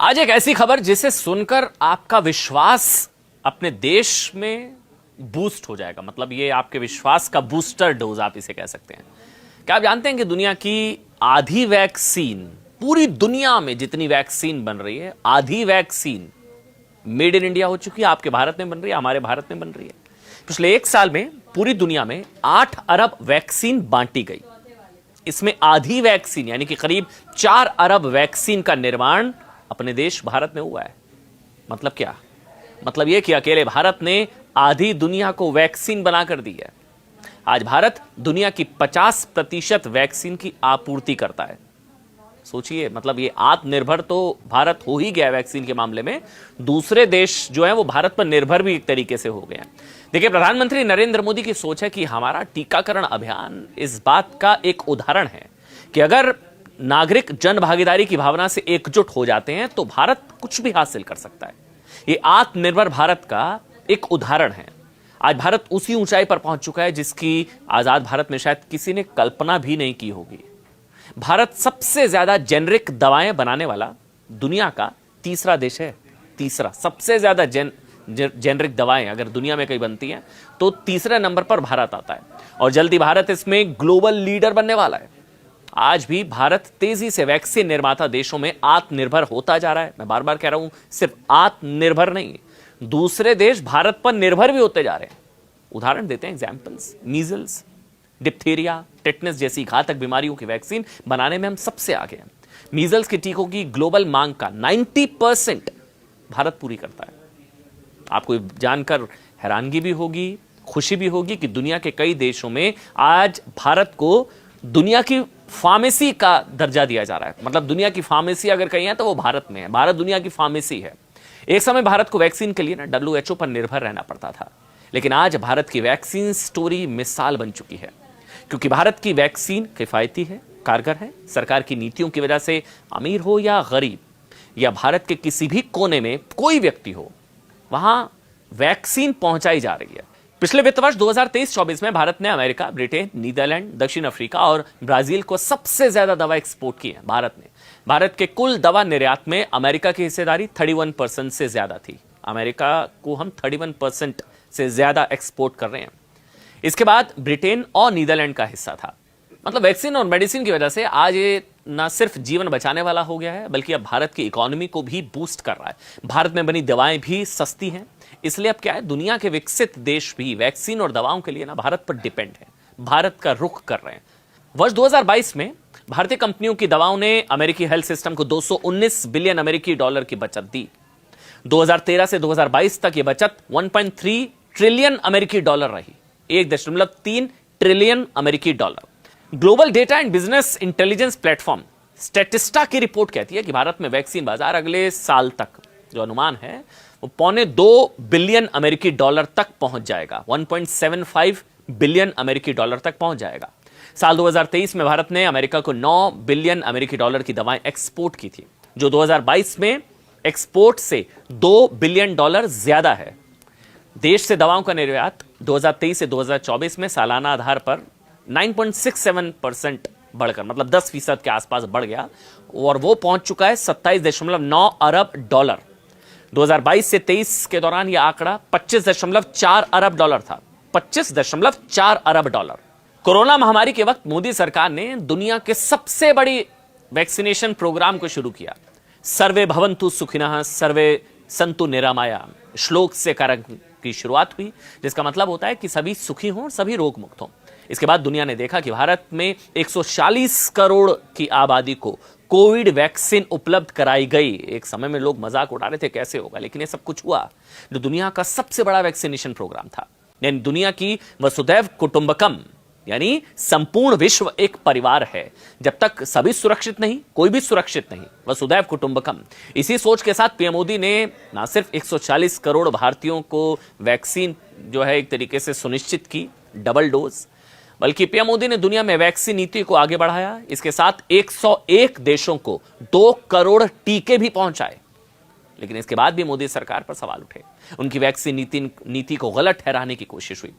आज एक ऐसी खबर जिसे सुनकर आपका विश्वास अपने देश में बूस्ट हो जाएगा। मतलब ये आपके विश्वास का बूस्टर डोज आप इसे कह सकते हैं। क्या आप जानते हैं कि दुनिया की आधी वैक्सीन, पूरी दुनिया में जितनी वैक्सीन बन रही है, आधी वैक्सीन मेड इन इंडिया हो चुकी है। आपके भारत में बन रही है, हमारे भारत में बन रही है। पिछले एक साल में पूरी दुनिया में 8 अरब वैक्सीन बांटी गई। इसमें आधी वैक्सीन यानी कि करीब 4 अरब वैक्सीन का निर्माण अपने देश भारत में हुआ है। मतलब क्या? मतलब यह कि अकेले भारत ने आधी दुनिया को वैक्सीन बनाकर दी है। आज भारत दुनिया की 50% वैक्सीन की आपूर्ति करता है। सोचिए, मतलब ये आत्मनिर्भर तो भारत हो ही गया है वैक्सीन के मामले में। दूसरे देश जो है वो भारत पर निर्भर भी एक तरीके से हो गए हैं। देखिए, प्रधानमंत्री नरेंद्र मोदी की सोच है कि हमारा टीकाकरण अभियान इस बात का एक उदाहरण है कि अगर नागरिक जन भागीदारी की भावना से एकजुट हो जाते हैं तो भारत कुछ भी हासिल कर सकता है। ये आत्मनिर्भर भारत का एक उदाहरण है। आज भारत उसी ऊंचाई पर पहुंच चुका है जिसकी आजाद भारत में शायद किसी ने कल्पना भी नहीं की होगी। भारत सबसे ज्यादा जेनरिक दवाएं बनाने वाला दुनिया का तीसरा देश है। तीसरा सबसे ज्यादा जेनरिक दवाएं अगर दुनिया में कहीं बनती हैं तो तीसरे नंबर पर भारत आता है और जल्दी भारत इसमें ग्लोबल लीडर बनने वाला है। आज भी भारत तेजी से वैक्सीन निर्माता देशों में आत्मनिर्भर होता जा रहा है। मैं बार बार कह रहा हूं, सिर्फ आत्मनिर्भर नहीं, दूसरे देश भारत पर निर्भर भी होते जा रहे हैं। उदाहरण देते हैं, एग्जाम्पल्स। मीजल्स, डिप्थीरिया, टेटनस जैसी घातक बीमारियों की वैक्सीन बनाने में हम सबसे आगे हैं। मीजल्स के टीकों की ग्लोबल मांग का 90% भारत पूरी करता है। आपको जानकर हैरानगी भी होगी, खुशी भी होगी कि दुनिया के कई देशों में आज भारत को दुनिया की फार्मेसी का दर्जा दिया जा रहा है। मतलब दुनिया की फार्मेसी अगर कहीं है तो वो भारत में है। भारत दुनिया की फार्मेसी है। एक समय भारत को वैक्सीन के लिए ना WHO पर निर्भर रहना पड़ता था, लेकिन आज भारत की वैक्सीन स्टोरी मिसाल बन चुकी है क्योंकि भारत की वैक्सीन किफायती है, कारगर है। सरकार की नीतियों की वजह से अमीर हो या गरीब या भारत के किसी भी कोने में कोई व्यक्ति हो, वहां वैक्सीन पहुंचाई जा रही है। पिछले वित्त वर्ष 2023-24 में भारत ने अमेरिका, ब्रिटेन, नीदरलैंड, दक्षिण अफ्रीका और ब्राजील को सबसे ज्यादा दवा एक्सपोर्ट की है। भारत के कुल दवा निर्यात में अमेरिका की हिस्सेदारी 31% से ज्यादा थी। अमेरिका को हम 31% से ज्यादा एक्सपोर्ट कर रहे हैं। इसके बाद ब्रिटेन और नीदरलैंड का हिस्सा था। मतलब वैक्सीन और मेडिसिन की वजह से आज ये न सिर्फ जीवन बचाने वाला हो गया है बल्कि अब भारत की इकोनॉमी को भी बूस्ट कर रहा है। भारत में बनी दवाएं भी सस्ती हैं, इसलिए अब क्या है, दुनिया के विकसित देश भी वैक्सीन और दवाओं के लिए ना भारत पर डिपेंड है, भारत का रुख कर रहे हैं। वर्ष 2022 में भारतीय कंपनियों की दवाओं ने अमेरिकी हेल्थ सिस्टम को 219 बिलियन अमेरिकी डॉलर की बचत दी। 2013 से 2022 तक यह बचत 1.3 ट्रिलियन अमेरिकी डॉलर रही। 1.3 ट्रिलियन अमेरिकी dollar. Global data and business intelligence platform Statista की रिपोर्ट कहती है कि भारत में वैक्सीन बाजार अगले साल तक, जो अनुमान है, वो 1.25 बिलियन अमेरिकी डॉलर तक पहुंच जाएगा। 1.75 बिलियन अमेरिकी डॉलर तक पहुंच जाएगा। साल 2023 में भारत ने अमेरिका को 9 बिलियन अमेरिकी डॉलर की दवाएं एक्सपोर्ट की थी, जो 2022 में एक्सपोर्ट से 2 बिलियन डॉलर ज्यादा है। देश से दवाओं का निर्यात 2023 से 2024 में सालाना आधार पर 9.67% बढ़कर, मतलब 10% के आसपास बढ़ गया और वो पहुंच चुका है 27.9 अरब डॉलर। 2022 से 23 के दौरान यह आंकड़ा 25.4 अरब डॉलर था। 25.4 अरब डॉलर। कोरोना महामारी के वक्त मोदी सरकार ने दुनिया के सबसे बड़ी वैक्सीनेशन प्रोग्राम को शुरू किया। सर्वे भवन्तु सुखिनः सर्वे सन्तु निरामया श्लोक से कार्यक्रम की शुरुआत हुई, जिसका मतलब होता है कि सभी सुखी हों, सभी रोग मुक्त हों। इसके बाद दुनिया ने देखा कि भारत में 140 करोड़ की आबादी को कोविड वैक्सीन उपलब्ध कराई गई। एक समय में लोग मजाक उड़ा रहे थे कैसे होगा, लेकिन ये सब कुछ हुआ। जो दुनिया का सबसे बड़ा वैक्सीनेशन प्रोग्राम था, यानी दुनिया की वसुधैव कुटुंबकम, यानी संपूर्ण विश्व एक परिवार है। जब तक सभी सुरक्षित नहीं, कोई भी सुरक्षित नहीं। वसुधैव कुटुंबकम, इसी सोच के साथ पीएम मोदी ने ना सिर्फ 140 करोड़ भारतीयों को वैक्सीन जो है एक तरीके से सुनिश्चित की, डबल डोज, बल्कि पीएम मोदी ने दुनिया में वैक्सीन नीति को आगे बढ़ाया। इसके साथ 101 देशों को 2 करोड़ टीके भी पहुंचाए। लेकिन इसके बाद भी मोदी सरकार पर सवाल उठे। उनकी वैक्सीन नीति को गलत ठहराने की कोशिश हुई।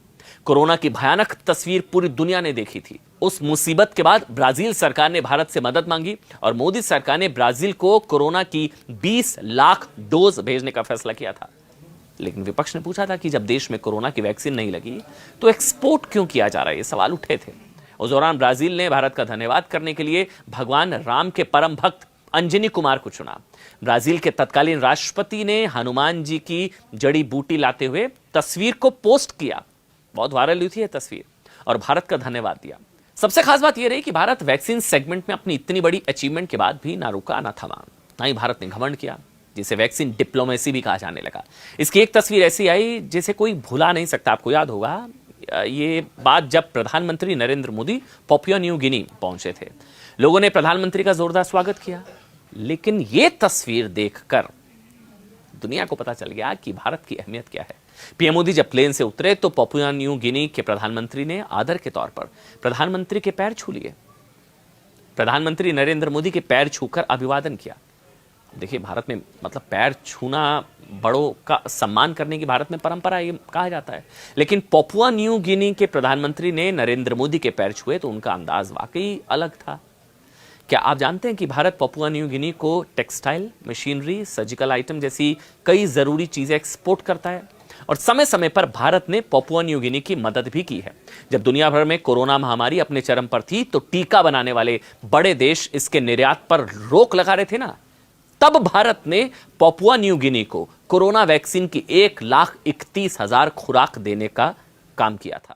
कोरोना की भयानक तस्वीर पूरी दुनिया ने देखी थी। उस मुसीबत के बाद ब्राजील सरकार ने भारत से मदद मांगी और मोदी सरकार ने ब्राजील को कोरोना की 20 लाख डोज भेजने का फैसला किया था। लेकिन विपक्ष ने पूछा था कि जब देश में कोरोना की वैक्सीन नहीं लगी तो एक्सपोर्ट क्यों किया जा रहा है, ये सवाल उठे थे। उस दौरान ब्राजील ने भारत का धन्यवाद करने के लिए भगवान राम के परम भक्त अंजनी कुमार को चुना। ब्राजील के तत्कालीन राष्ट्रपति ने हनुमान जी की जड़ी बूटी लाते हुए तस्वीर को पोस्ट किया, बहुत वायरल हुई थी यह तस्वीर, और भारत का धन्यवाद दिया। सबसे खास बात यह रही कि भारत वैक्सीन सेगमेंट में अपनी इतनी बड़ी अचीवमेंट के बाद भी ना रुका ना थमा, ना ही भारत ने घमंड किया, जिसे वैक्सीन डिप्लोमेसी भी कहा जाने लगा। इसकी एक तस्वीर ऐसी आई जिसे कोई भुला नहीं सकता। आपको याद होगा ये बात जब प्रधानमंत्री Narendra Modi Papua New Guinea पहुंचे थे। लोगों ने प्रधानमंत्री का जोरदार स्वागत किया, लेकिन यह तस्वीर देखकर दुनिया को पता चल गया कि भारत की अहमियत क्या है। पीएम मोदी जब प्लेन से उतरे तो पापुआ न्यू गिनी के प्रधानमंत्री ने आदर के तौर पर प्रधानमंत्री के पैर छू लिए। प्रधानमंत्री नरेंद्र मोदी के पैर छूकर अभिवादन किया। देखिए, भारत में मतलब पैर छूना बड़ों का सम्मान करने की भारत में परंपरा ये कहा जाता है। लेकिन पापुआ न्यू गिनी के प्रधानमंत्री ने नरेंद्र मोदी के पैर छुए तो उनका अंदाज वाकई अलग था। क्या आप जानते हैं कि भारत पापुआ न्यू गिनी को टेक्सटाइल, मशीनरी, सर्जिकल आइटम जैसी कई जरूरी चीजें एक्सपोर्ट करता है, और समय समय पर भारत ने पापुआ न्यू गिनी की मदद भी की है। जब दुनिया भर में कोरोना महामारी अपने चरम पर थी तो टीका बनाने वाले बड़े देश इसके निर्यात पर रोक लगा रहे थे ना, तब भारत ने पापुआ न्यू गिनी को कोरोना वैक्सीन की 1,31,000 खुराक देने का काम किया था।